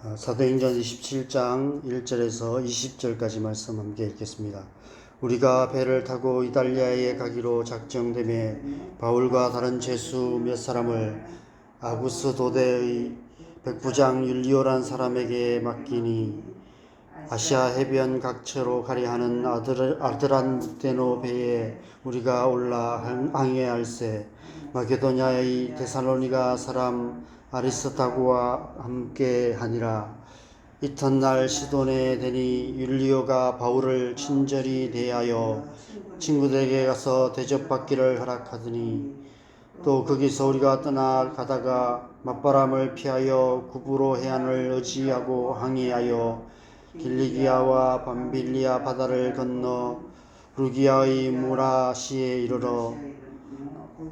사도행전 27장 1절에서 20절까지 말씀 함께 읽겠습니다. 우리가 배를 타고 이달리아에 가기로 작정되매 바울과 다른 죄수 몇 사람을 아구스 도대의 백부장 율리오란 사람에게 맡기니 아시아 해변 각처로 가려 하는 아드란데노 배에 우리가 올라 항해할세 마게도냐의 데살로니가 사람 아리스타고와 함께 하니라. 이튿날 시돈에 되니 율리오가 바울을 친절히 대하여 친구들에게 가서 대접받기를 허락하더니 또 거기서 우리가 떠나가다가 맞바람을 피하여 구브로 해안을 의지하고 항해하여 길리기아와 밤빌리아 바다를 건너 루기아의 무라시에 이르러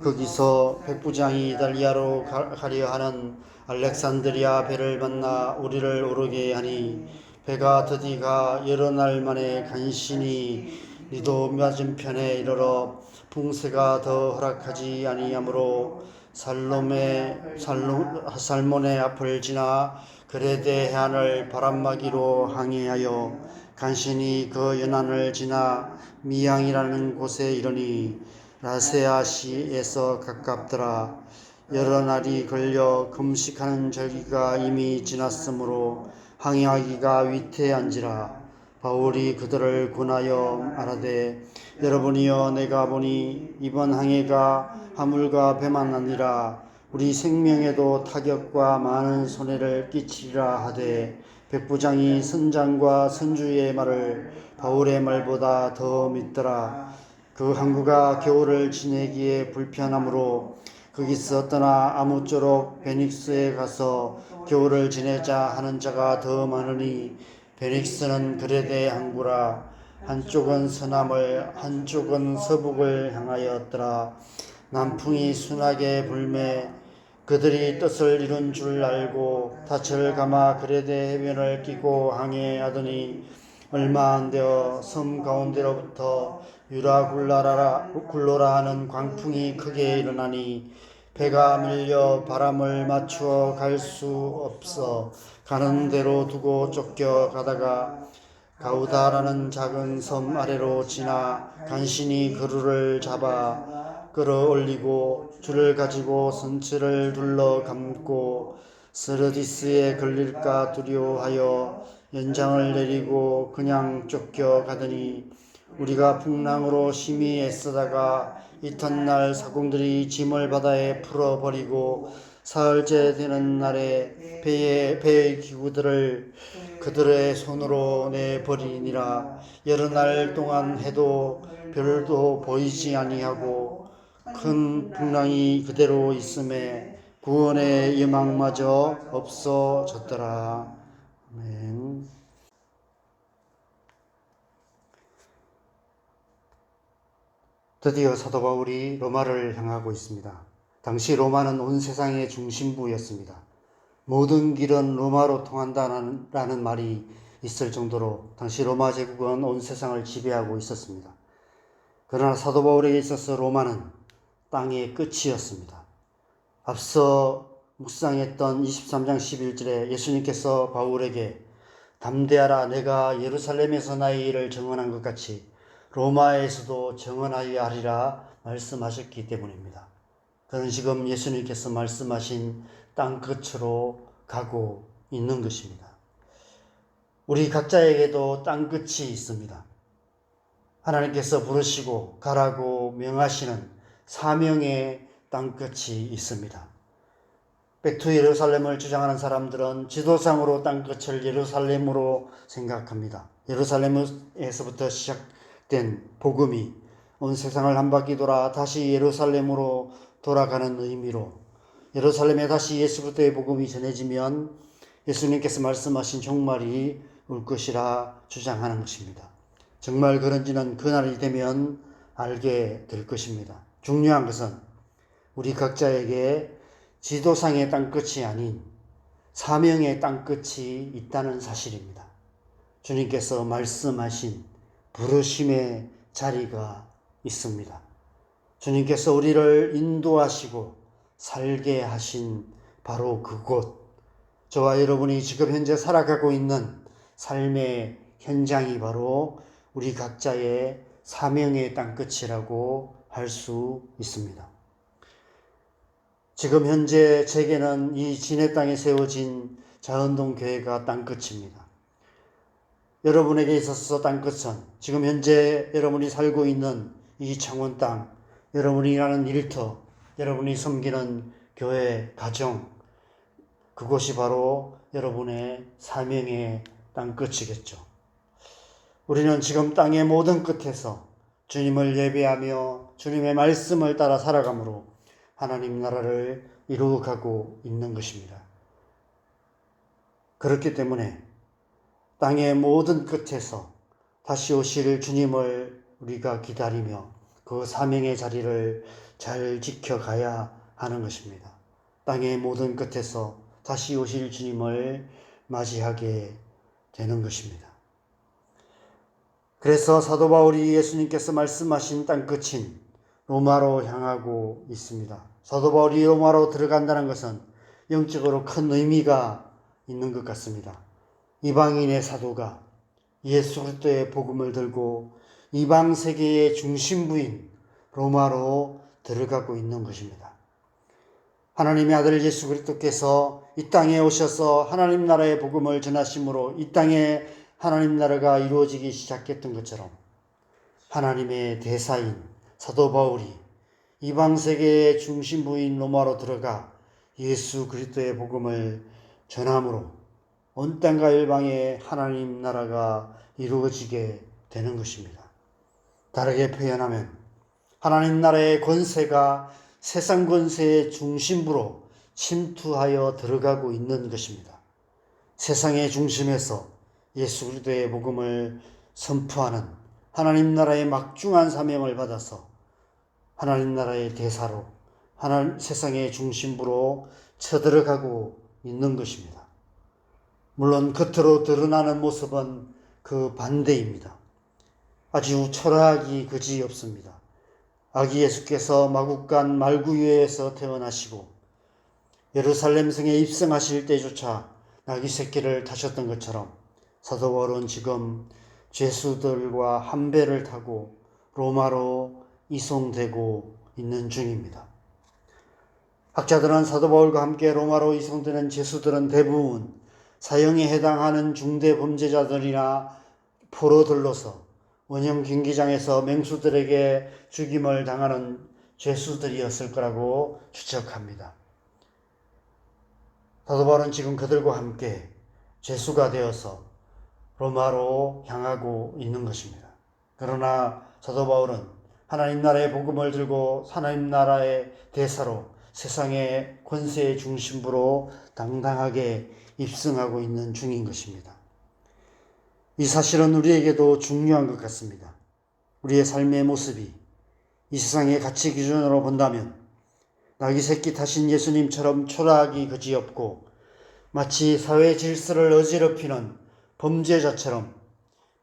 거기서 백부장이 이달리아로 가려 하는 알렉산드리아 배를 만나 우리를 오르게 하니 배가 드디가 여러 날 만에 간신히 니도 맞은편에 이르러 풍세가 더 허락하지 아니하므로 살몬의 앞을 지나 그레데 해안을 바람막이로 항해하여 간신히 그 연안을 지나 미양이라는 곳에 이르니 라세아시에서 가깝더라. 여러 날이 걸려 금식하는 절기가 이미 지났으므로 항해하기가 위태한지라. 바울이 그들을 권하여 말하되 여러분이여 내가 보니 이번 항해가 화물과 배만 아니라 우리 생명에도 타격과 많은 손해를 끼치리라 하되 백부장이 선장과 선주의 말을 바울의 말보다 더 믿더라. 그 항구가 겨울을 지내기에 불편하므로 거기서 떠나 아무쪼록 베닉스에 가서 겨울을 지내자 하는 자가 더 많으니 베닉스는 그레데 항구라. 한쪽은 서남을 한쪽은 서북을 향하였더라. 남풍이 순하게 불매 그들이 뜻을 이룬 줄 알고 닻을 감아 그레데 해변을 끼고 항해하더니 얼마 안 되어 섬 가운데로부터 유라굴로라 하는 광풍이 크게 일어나니 배가 밀려 바람을 맞추어 갈 수 없어 가는 대로 두고 쫓겨 가다가 가우다라는 작은 섬 아래로 지나 간신히 그루를 잡아 끌어올리고 줄을 가지고 선체를 둘러 감고 스르디스에 걸릴까 두려워하여 연장을 내리고 그냥 쫓겨 가더니 우리가 풍랑으로 심히 애쓰다가 이튿날 사공들이 짐을 바다에 풀어버리고 사흘째 되는 날에 배의 기구들을 그들의 손으로 내버리니라. 여러 날 동안 해도 별도 보이지 아니하고 큰 풍랑이 그대로 있음에 구원의 희망마저 없어졌더라. 아멘. 드디어 사도 바울이 로마를 향하고 있습니다. 당시 로마는 온 세상의 중심부였습니다. 모든 길은 로마로 통한다라는 말이 있을 정도로 당시 로마 제국은 온 세상을 지배하고 있었습니다. 그러나 사도 바울에게 있어서 로마는 땅의 끝이었습니다. 앞서 묵상했던 23장 11절에 예수님께서 바울에게 담대하라 내가 예루살렘에서 나의 일을 증언한 것 같이 로마에서도 증언하여 하리라 말씀하셨기 때문입니다. 그는 지금 예수님께서 말씀하신 땅끝으로 가고 있는 것입니다. 우리 각자에게도 땅끝이 있습니다. 하나님께서 부르시고 가라고 명하시는 사명의 땅끝이 있습니다. 백투 예루살렘을 주장하는 사람들은 지도상으로 땅끝을 예루살렘으로 생각합니다. 예루살렘에서부터 시작된 복음이 온 세상을 한 바퀴 돌아 다시 예루살렘으로 돌아가는 의미로 예루살렘에 다시 예수 그리스도의 복음이 전해지면 예수님께서 말씀하신 종말이 올 것이라 주장하는 것입니다. 정말 그런지는 그날이 되면 알게 될 것입니다. 중요한 것은 우리 각자에게 지도상의 땅끝이 아닌 사명의 땅끝이 있다는 사실입니다. 주님께서 말씀하신 부르심의 자리가 있습니다. 주님께서 우리를 인도하시고 살게 하신 바로 그곳, 저와 여러분이 지금 현재 살아가고 있는 삶의 현장이 바로 우리 각자의 사명의 땅끝이라고 할 수 있습니다. 지금 현재 제게는 이 진해 땅에 세워진 자은동 교회가 땅끝입니다. 여러분에게 있어서 땅끝은 지금 현재 여러분이 살고 있는 이 창원 땅, 여러분이 일하는 일터, 여러분이 섬기는 교회, 가정, 그곳이 바로 여러분의 사명의 땅끝이겠죠. 우리는 지금 땅의 모든 끝에서 주님을 예배하며 주님의 말씀을 따라 살아감으로 하나님 나라를 이루어가고 있는 것입니다. 그렇기 때문에 땅의 모든 끝에서 다시 오실 주님을 우리가 기다리며 그 사명의 자리를 잘 지켜가야 하는 것입니다. 땅의 모든 끝에서 다시 오실 주님을 맞이하게 되는 것입니다. 그래서 사도 바울이 예수님께서 말씀하신 땅끝인 로마로 향하고 있습니다. 사도 바울이 로마로 들어간다는 것은 영적으로 큰 의미가 있는 것 같습니다. 이방인의 사도가 예수 그리스도의 복음을 들고 이방 세계의 중심부인 로마로 들어가고 있는 것입니다. 하나님의 아들 예수 그리스도께서 이 땅에 오셔서 하나님 나라의 복음을 전하심으로 이 땅에 하나님 나라가 이루어지기 시작했던 것처럼 하나님의 대사인 사도 바울이 이방 세계의 중심부인 로마로 들어가 예수 그리스도의 복음을 전함으로 온 땅과 열방에 하나님 나라가 이루어지게 되는 것입니다. 다르게 표현하면 하나님 나라의 권세가 세상 권세의 중심부로 침투하여 들어가고 있는 것입니다. 세상의 중심에서 예수 그리스도의 복음을 선포하는 하나님 나라의 막중한 사명을 받아서 하나님 나라의 대사로 세상의 중심부로 쳐들어가고 있는 것입니다. 물론 겉으로 드러나는 모습은 그 반대입니다. 아주 초라하기 그지없습니다. 아기 예수께서 마국간 말구유에서 태어나시고 예루살렘 성에 입성하실 때조차 나귀 새끼를 타셨던 것처럼 사도 바울은 지금 죄수들과 한 배를 타고 로마로 이송되고 있는 중입니다. 학자들은 사도 바울과 함께 로마로 이송되는 죄수들은 대부분 사형에 해당하는 중대 범죄자들이나 포로들로서 원형 경기장에서 맹수들에게 죽임을 당하는 죄수들이었을 거라고 추측합니다. 사도 바울은 지금 그들과 함께 죄수가 되어서 로마로 향하고 있는 것입니다. 그러나 사도 바울은 하나님 나라의 복음을 들고 하나님 나라의 대사로 세상의 권세의 중심부로 당당하게 입성하고 있는 중인 것입니다. 이 사실은 우리에게도 중요한 것 같습니다. 우리의 삶의 모습이 이 세상의 가치 기준으로 본다면 나귀 새끼 타신 예수님처럼 초라하기 그지없고 마치 사회 질서를 어지럽히는 범죄자처럼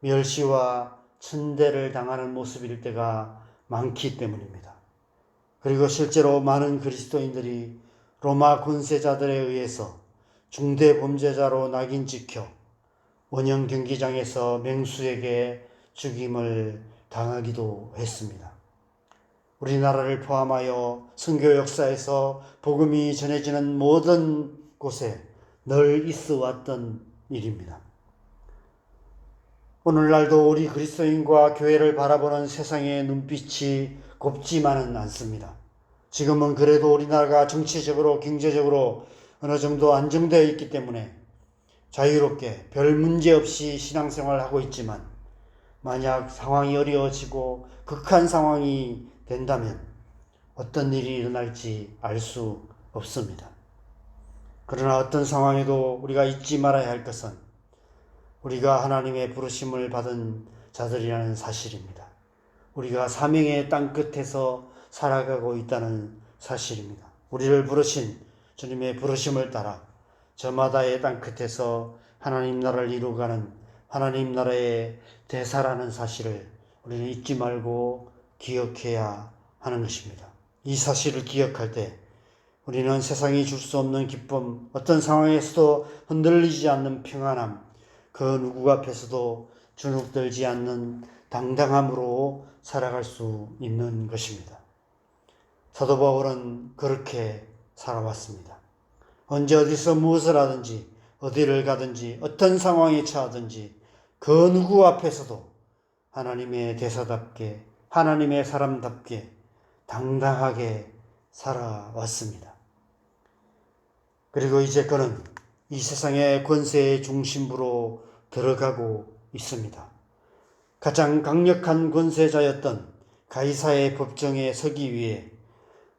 멸시와 천대를 당하는 모습일 때가 많기 때문입니다. 그리고 실제로 많은 그리스도인들이 로마 군세자들에 의해서 중대 범죄자로 낙인 찍혀 원형 경기장에서 맹수에게 죽임을 당하기도 했습니다. 우리나라를 포함하여 선교 역사에서 복음이 전해지는 모든 곳에 늘 있어 왔던 일입니다. 오늘날도 우리 그리스도인과 교회를 바라보는 세상의 눈빛이 곱지만은 않습니다. 지금은 그래도 우리나라가 정치적으로 경제적으로 어느 정도 안정되어 있기 때문에 자유롭게 별 문제 없이 신앙생활을 하고 있지만 만약 상황이 어려워지고 극한 상황이 된다면 어떤 일이 일어날지 알 수 없습니다. 그러나 어떤 상황에도 우리가 잊지 말아야 할 것은 우리가 하나님의 부르심을 받은 자들이라는 사실입니다. 우리가 사명의 땅끝에서 살아가고 있다는 사실입니다. 우리를 부르신 주님의 부르심을 따라 저마다의 땅끝에서 하나님 나라를 이루어가는 하나님 나라의 대사라는 사실을 우리는 잊지 말고 기억해야 하는 것입니다. 이 사실을 기억할 때 우리는 세상이 줄 수 없는 기쁨, 어떤 상황에서도 흔들리지 않는 평안함, 그 누구 앞에서도 주눅들지 않는 당당함으로 살아갈 수 있는 것입니다. 사도 바울은 그렇게 살아왔습니다. 언제 어디서 무엇을 하든지, 어디를 가든지, 어떤 상황에 처하든지 그 누구 앞에서도 하나님의 대사답게, 하나님의 사람답게 당당하게 살아왔습니다. 그리고 이제 그는 이 세상의 권세의 중심부로 들어가고 있습니다. 가장 강력한 권세자였던 가이사의 법정에 서기 위해,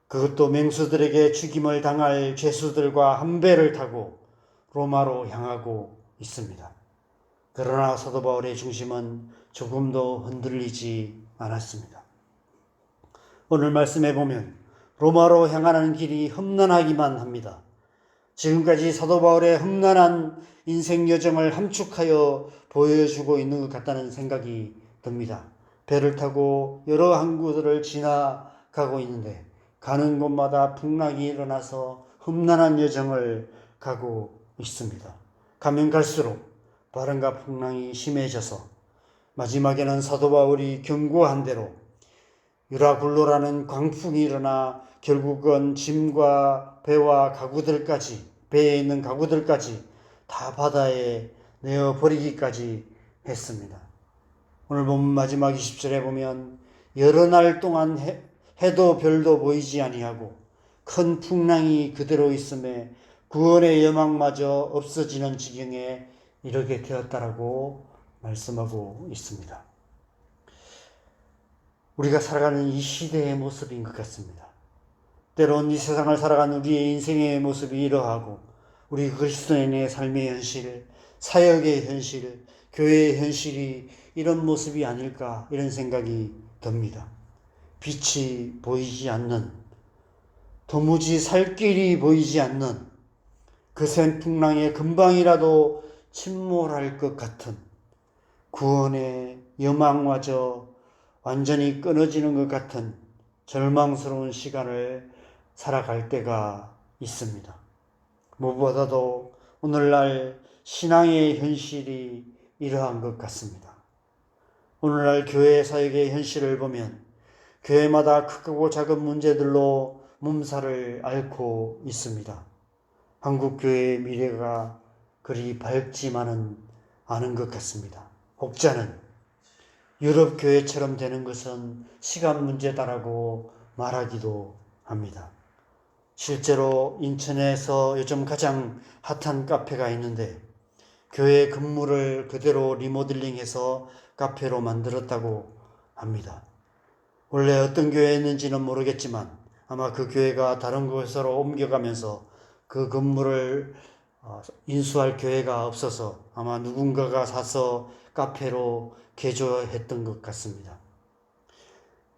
그것도 맹수들에게 죽임을 당할 죄수들과 한 배를 타고 로마로 향하고 있습니다. 그러나 사도 바울의 중심은 조금도 흔들리지 않았습니다. 오늘 말씀해 보면 로마로 향하는 길이 험난하기만 합니다. 지금까지 사도 바울의 험난한 인생 여정을 함축하여 보여주고 있는 것 같다는 생각이 듭니다. 배를 타고 여러 항구들을 지나가고 있는데 가는 곳마다 풍랑이 일어나서 험난한 여정을 가고 있습니다. 가면 갈수록 바람과 풍랑이 심해져서 마지막에는 사도 바울이 경고한 대로 유라굴로라는 광풍이 일어나 결국은 짐과 배와 가구들까지, 배에 있는 가구들까지 다 바다에 내어버리기까지 했습니다. 오늘 본 마지막 20절에 보면 여러 날 동안 해도 별도 보이지 아니하고 큰 풍랑이 그대로 있음에 구원의 여망마저 없어지는 지경에 이르게 되었다라고 말씀하고 있습니다. 우리가 살아가는 이 시대의 모습인 것 같습니다. 때론 이 세상을 살아가는 우리의 인생의 모습이 이러하고 우리 그리스도인의 삶의 현실, 사역의 현실, 교회의 현실이 이런 모습이 아닐까, 이런 생각이 듭니다. 빛이 보이지 않는, 도무지 살 길이 보이지 않는 거센 풍랑에 금방이라도 침몰할 것 같은, 구원의 여망마저 완전히 끊어지는 것 같은 절망스러운 시간을 살아갈 때가 있습니다. 무엇보다도 오늘날 신앙의 현실이 이러한 것 같습니다. 오늘날 교회 사역의 현실을 보면 교회마다 크고 작은 문제들로 몸살을 앓고 있습니다. 한국교회의 미래가 그리 밝지만은 않은 것 같습니다. 혹자는 유럽 교회처럼 되는 것은 시간 문제다라고 말하기도 합니다. 실제로 인천에서 요즘 가장 핫한 카페가 있는데 교회 건물을 그대로 리모델링해서 카페로 만들었다고 합니다. 원래 어떤 교회였는지는 모르겠지만 아마 그 교회가 다른 곳으로 옮겨가면서 그 건물을 인수할 교회가 없어서 아마 누군가가 사서 카페로 개조했던 것 같습니다.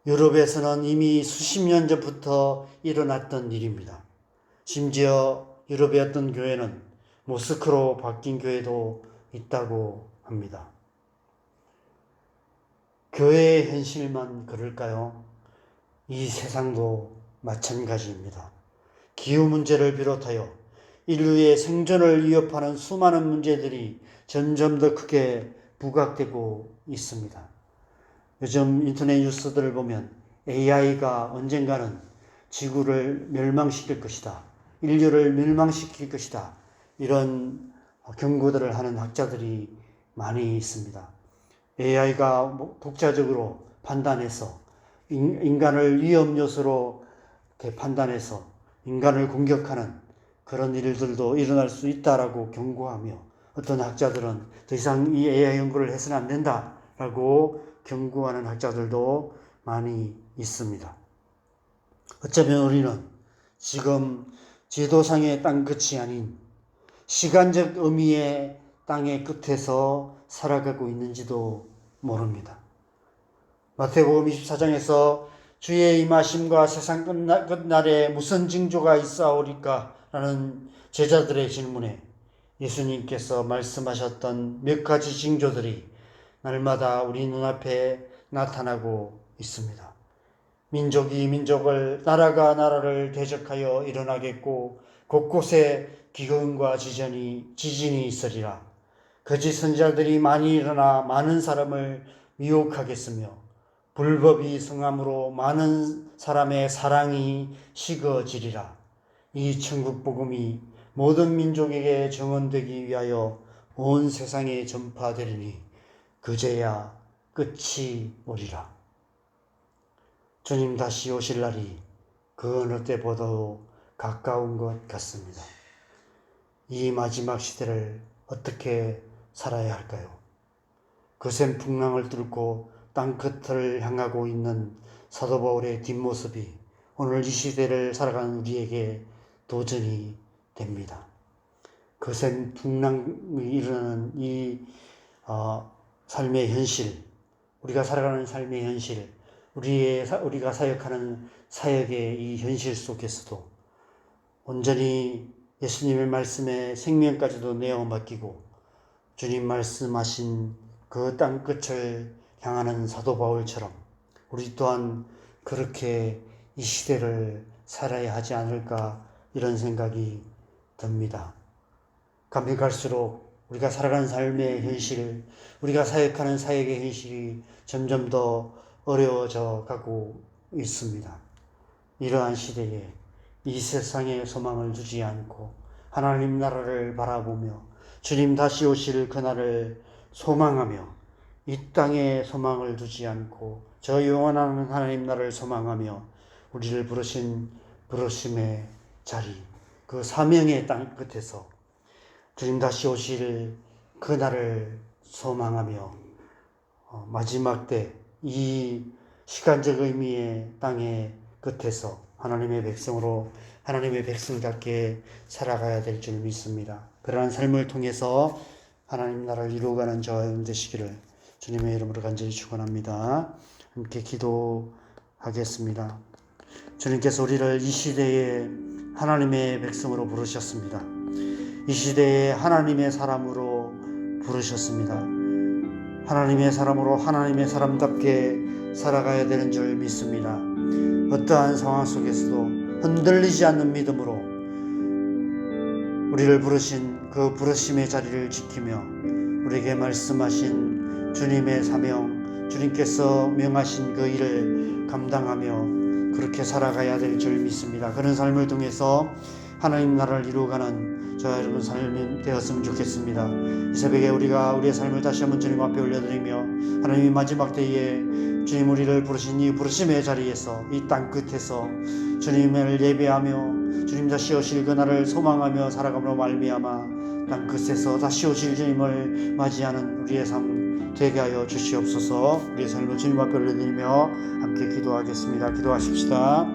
유럽에서는 이미 수십 년 전부터 일어났던 일입니다. 심지어 유럽의 어떤 교회는 모스크로 바뀐 교회도 있다고 합니다. 교회의 현실만 그럴까요? 이 세상도 마찬가지입니다. 기후 문제를 비롯하여 인류의 생존을 위협하는 수많은 문제들이 점점 더 크게 부각되고 있습니다. 요즘 인터넷 뉴스들을 보면 AI가 언젠가는 지구를 멸망시킬 것이다, 인류를 멸망시킬 것이다, 이런 경고들을 하는 학자들이 많이 있습니다. AI가 독자적으로 판단해서 인간을 위험 요소로 판단해서 인간을 공격하는 그런 일들도 일어날 수 있다라고 경고하며, 어떤 학자들은 더 이상 이 AI 연구를 해서는 안 된다라고 경고하는 학자들도 많이 있습니다. 어쩌면 우리는 지금 지도상의 땅끝이 아닌 시간적 의미의 땅의 끝에서 살아가고 있는지도 모릅니다. 마태복음 24장에서 주의 임하심과 세상 끝날에 무슨 징조가 있사오리까? 라는 제자들의 질문에 예수님께서 말씀하셨던 몇 가지 징조들이 날마다 우리 눈앞에 나타나고 있습니다. 민족이 민족을, 나라가 나라를 대적하여 일어나겠고 곳곳에 기근과 지진이 있으리라. 거짓 선지자들이 많이 일어나 많은 사람을 미혹하겠으며 불법이 성함으로 많은 사람의 사랑이 식어지리라. 이 천국 복음이 모든 민족에게 증언되기 위하여 온 세상에 전파되리니 그제야 끝이 오리라. 주님 다시 오실 날이 그 어느 때보다도 가까운 것 같습니다. 이 마지막 시대를 어떻게 살아야 할까요? 거센 풍랑을 뚫고 땅끝을 향하고 있는 사도 바울의 뒷모습이 오늘 이 시대를 살아가는 우리에게 도전이 됩니다. 거센 풍랑이 일어나는 이 삶의 현실, 우리가 살아가는 삶의 현실, 우리가 사역하는 사역의 이 현실 속에서도 온전히 예수님의 말씀에 생명까지도 내어 맡기고 주님 말씀하신 그 땅끝을 향하는 사도 바울처럼 우리 또한 그렇게 이 시대를 살아야 하지 않을까, 이런 생각이 듭니다. 가면 갈수록 우리가 살아가는 삶의 현실, 우리가 사역하는 사역의 현실이 점점 더 어려워져 가고 있습니다. 이러한 시대에 이 세상에 소망을 두지 않고 하나님 나라를 바라보며 주님 다시 오실 그날을 소망하며 이 땅에 소망을 두지 않고 저 영원한 하나님 나라를 소망하며 우리를 부르신 부르심의 자리, 그 사명의 땅 끝에서 주님 다시 오실 그날을 소망하며 마지막 때 이 시간적 의미의 땅의 끝에서 하나님의 백성답게 살아가야 될 줄 믿습니다. 그러한 삶을 통해서 하나님 나라를 이루어가는 저와 여러분 되시기를 주님의 이름으로 간절히 축원합니다. 함께 기도하겠습니다. 주님께서 우리를 이 시대에 하나님의 백성으로 부르셨습니다. 이 시대에 하나님의 사람으로 부르셨습니다. 하나님의 사람으로 하나님의 사람답게 살아가야 되는 줄 믿습니다. 어떠한 상황 속에서도 흔들리지 않는 믿음으로 우리를 부르신 그 부르심의 자리를 지키며 우리에게 말씀하신 주님의 사명, 주님께서 명하신 그 일을 감당하며 그렇게 살아가야 될 줄 믿습니다. 그런 삶을 통해서 하나님 나라를 이루어가는 저와 여러분 삶이 되었으면 좋겠습니다. 이 새벽에 우리가 우리의 삶을 다시 한번 주님 앞에 올려드리며 하나님이 마지막 때에 주님 우리를 부르신 이 부르심의 자리에서 이 땅 끝에서 주님을 예배하며 주님 다시 오실 그날을 소망하며 살아감으로 말미암아 땅 끝에서 다시 오실 주님을 맞이하는 우리의 삶 되게 하여 주시옵소서. 우리의 삶을 주님 앞에 올려드리며 함께 기도하겠습니다. 기도하십시다.